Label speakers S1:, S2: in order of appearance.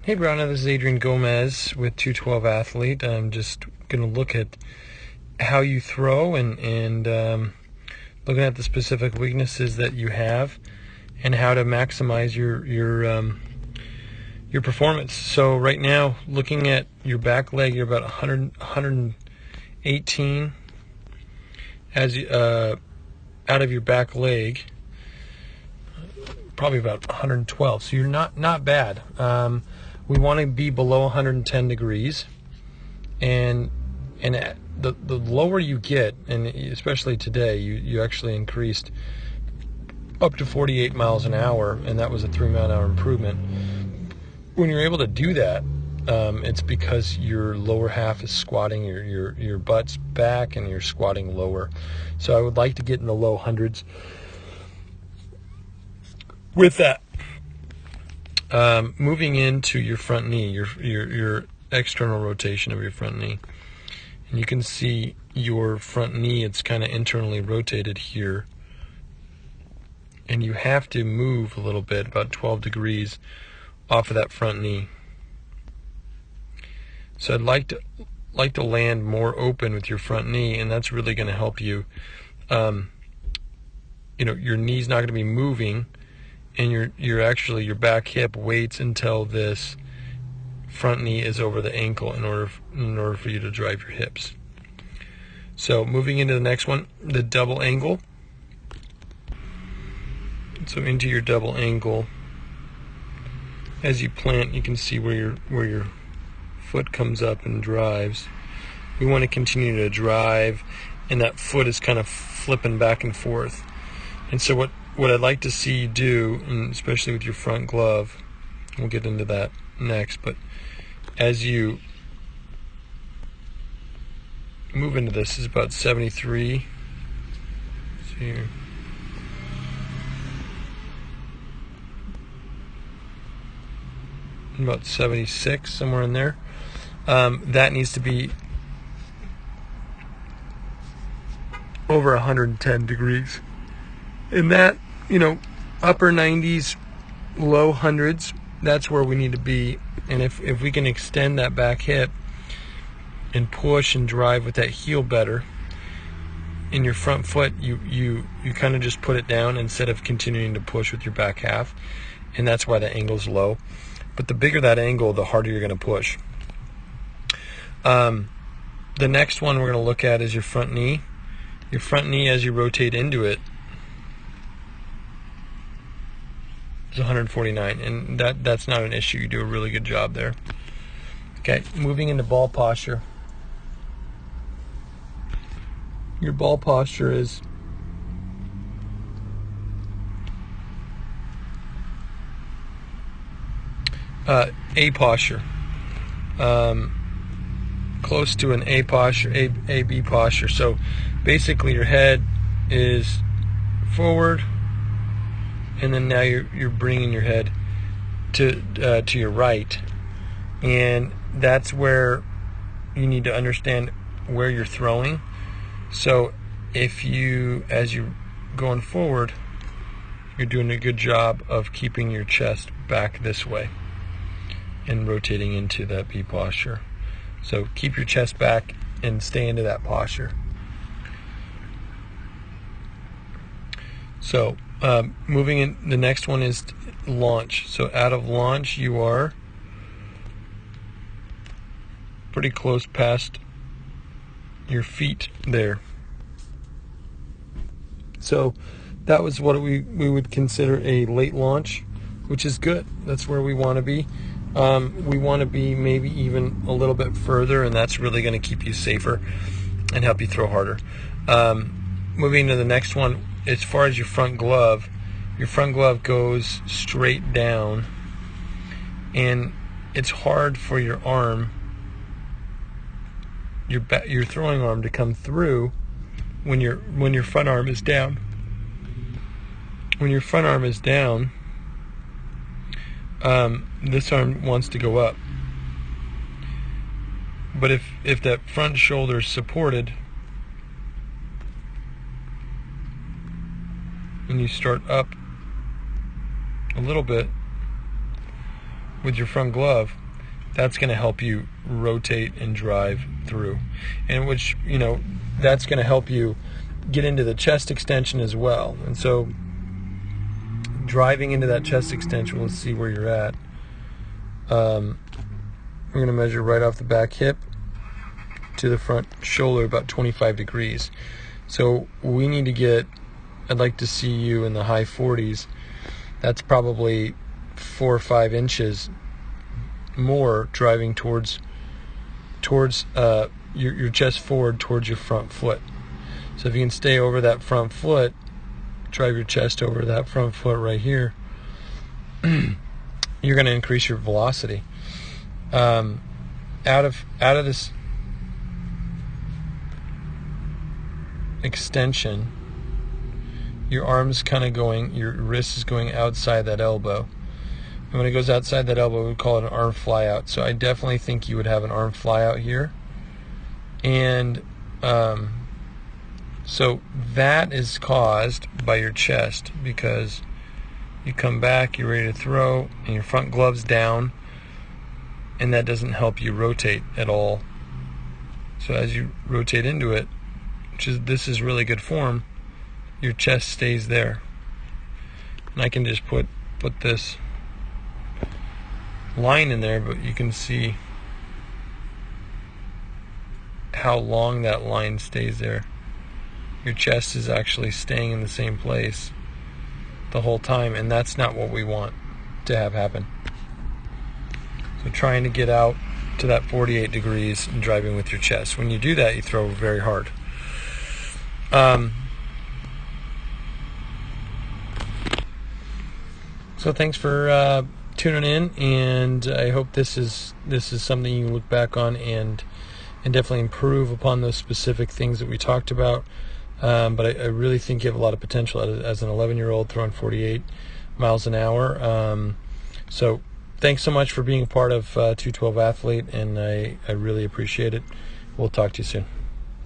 S1: Hey Brianna, this is Adrian Gomez with 212 Athlete. I'm just going to look at how you throw and looking at the specific weaknesses that you have and how to maximize your performance. So right now, looking at your back leg, you're about 118 as out of your back leg, probably about 112. So you're not bad. We want to be below 110 degrees, and the lower you get, and especially today, you actually increased up to 48 miles an hour, and that was a 3-mile-an-hour improvement. When you're able to do that, it's because your lower half is squatting, your butt's back, and you're squatting lower. So I would like to get in the low hundreds with that. Moving into your front knee, your external rotation of your front knee, and you can see your front knee, it's kind of internally rotated here, and you have to move a little bit, about 12 degrees off of that front knee. So I'd like to land more open with your front knee, and that's really going to help you. Your knee's not going to be moving, and your back hip waits until this front knee is over the ankle in order for you to drive your hips. So moving into the next one, the double angle. So into your double angle, as you plant, you can see where your foot comes up and drives. We want to continue to drive, and that foot is kind of flipping back and forth. And so what I'd like to see you do, and especially with your front glove, we'll get into that next, but as you move into this, is about 73. See here. About 76, somewhere in there. That needs to be over 110 degrees. And that, upper 90s, low hundreds, that's where we need to be. And if we can extend that back hip and push and drive with that heel better, in your front foot, you kind of just put it down instead of continuing to push with your back half. And that's why the angle's low. But the bigger that angle, the harder you're going to push. The next one we're going to look at is your front knee. Your front knee, as you rotate into it, is 149, and that's not an issue. You do a really good job there. Okay, moving into ball posture. Your ball posture is A posture, close to an A posture, A-B posture. So basically your head is forward, and then now you're bringing your head to your right, and that's where you need to understand where you're throwing. So if as you're going forward, you're doing a good job of keeping your chest back this way and rotating into that B posture. So keep your chest back and stay into that posture. So moving in, the next one is launch. So out of launch, you are pretty close past your feet there. So that was what we would consider a late launch, which is good. That's where we want to be. We want to be maybe even a little bit further, and that's really going to keep you safer and help you throw harder. Moving to the next one, as far as your front glove goes straight down, and it's hard for your arm, your throwing arm, to come through when your front arm is down. When your front arm is down, this arm wants to go up. But if that front shoulder is supported, and you start up a little bit, you're going to be able to throw. And if that front shoulder is supported, and you start up a little bit, you're going to be able to throw. And if that front shoulder is supported, and you start up a little bit, you're going to be able to throw. And if that front shoulder is supported, and you start up a little bit, you're going to be able to throw. with your front glove, that's going to help you rotate and drive through, and which, you know, that's going to help you get into the chest extension as well. And so driving into that chest extension, let's see where you're at. We're going to measure right off the back hip to the front shoulder, about 25 degrees. So we need to get, I'd like to see you in the high 40s. That's probably 4 or 5 inches more driving towards your chest forward towards your front foot. So if you can stay over that front foot, drive your chest over that front foot right here, you're going to increase your velocity. Out of this extension, your arm's kind of going, your wrist is going outside that elbow. And when it goes outside that elbow, we call it an arm fly out. So I definitely think you would have an arm fly out here. And so that is caused by your chest, because you come back, you're ready to throw, and your front glove's down, and that doesn't help you rotate at all. So as you rotate into it, this is really good form, your chest stays there. And I can just put this line in there, but you can see how long that line stays there. Your chest is actually staying in the same place the whole time, and that's not what we want to have happen. So trying to get out to that 48 degrees and driving with your chest. When you do that, you throw very hard. So thanks for tuning in, and I hope this is something you look back on and definitely improve upon those specific things that we talked about. But I really think you have a lot of potential as an 11-year-old throwing 48 miles an hour. So thanks so much for being a part of 212 Athlete, and I really appreciate it. We'll talk to you soon.